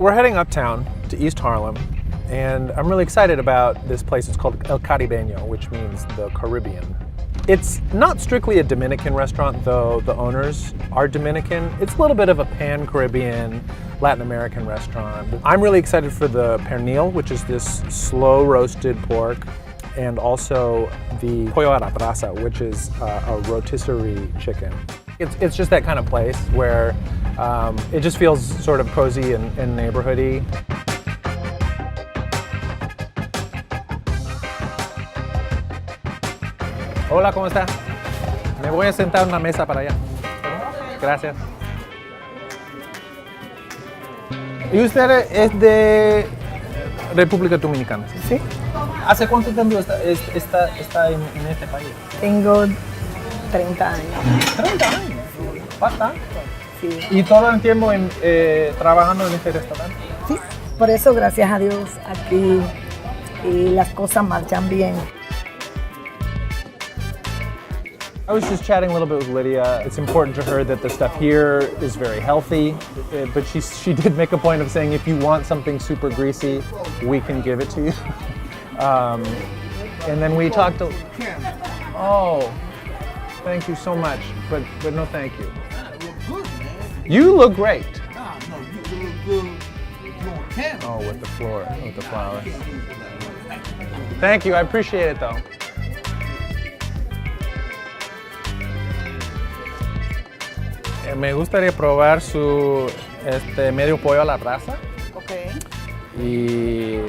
We're heading uptown to East Harlem, and I'm really excited about this place. It's called El Caribeño, which means the Caribbean. It's not strictly a Dominican restaurant, though the owners are Dominican. It's a little bit of a pan-Caribbean, Latin American restaurant. I'm really excited for the pernil, which is this slow roasted pork, and also the Pollo a la Brasa, which is a rotisserie chicken. It's just that kind of place where it just feels sort of cozy and neighborhoody. Hola, ¿cómo está? Me voy a sentar en una mesa para allá. Gracias. ¿Y usted es de República Dominicana? Sí. ¿Hace cuánto tiempo está en este país? Tengo 30 años. 30 años. Bastante. Sí. ¿Y todo el tiempo trabajando en este restaurante? Sí. Por eso, gracias a Dios, aquí y las cosas marchan bien. I was just chatting a little bit with Lydia. It's important to her that the stuff here is very healthy, but she did make a point of saying if you want something super greasy, we can give it to you. And then we talked to... Oh, thank you so much, but no thank you. You look great. Oh, with the floor, with the flowers. Thank you, I appreciate it though. Me gustaría probar su medio pollo a la brasa. Okay. Y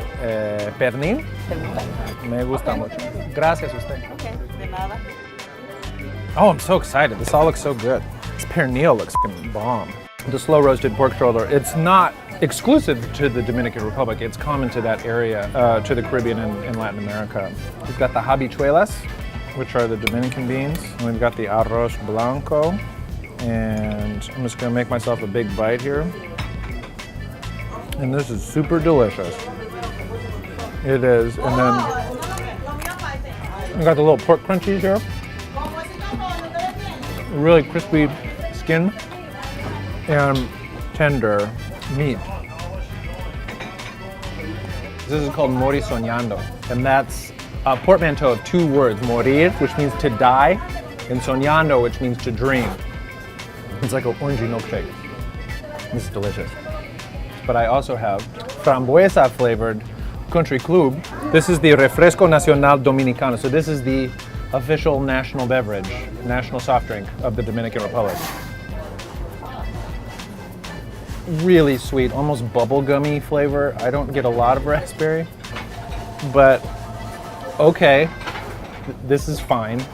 pernil. Me gusta mucho. Gracias a usted. Okay, de nada. Oh, I'm so excited. This all looks so good. This pernil looks fucking bomb. The slow roasted pork shoulder, it's not exclusive to the Dominican Republic. It's common to that area, to the Caribbean and Latin America. We've got the habichuelas, which are the Dominican beans. And we've got the arroz blanco. And I'm just gonna make myself a big bite here. And this is super delicious. It is. And then we got the little pork crunchies here. Really crispy skin and tender meat. This is called mori soñando, and that's a portmanteau of two words, morir, which means to die, and soñando, which means to dream. It's like an orangey milkshake. This is delicious. But I also have frambuesa flavored Country Club. This is the Refresco Nacional Dominicano. So this is the official national beverage, national soft drink of the Dominican Republic. Really sweet, almost bubblegummy flavor. I don't get a lot of raspberry, but okay, this is fine.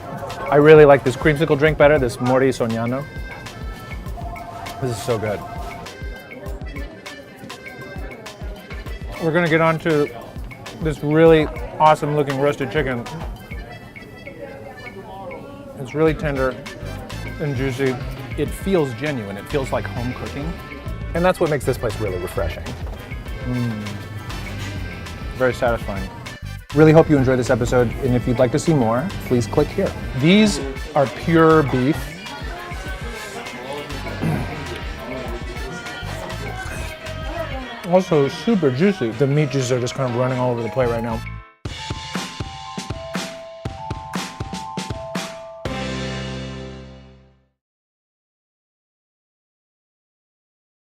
I really like this creamsicle drink better, this Mori Soñano. This is so good. We're gonna get on to this really awesome looking roasted chicken. It's really tender and juicy. It feels genuine. It feels like home cooking. And that's what makes this place really refreshing. Very satisfying. Really hope you enjoyed this episode, and if you'd like to see more, please click here. These are pure beef. Also super juicy. The meat juices are just kind of running all over the plate right now.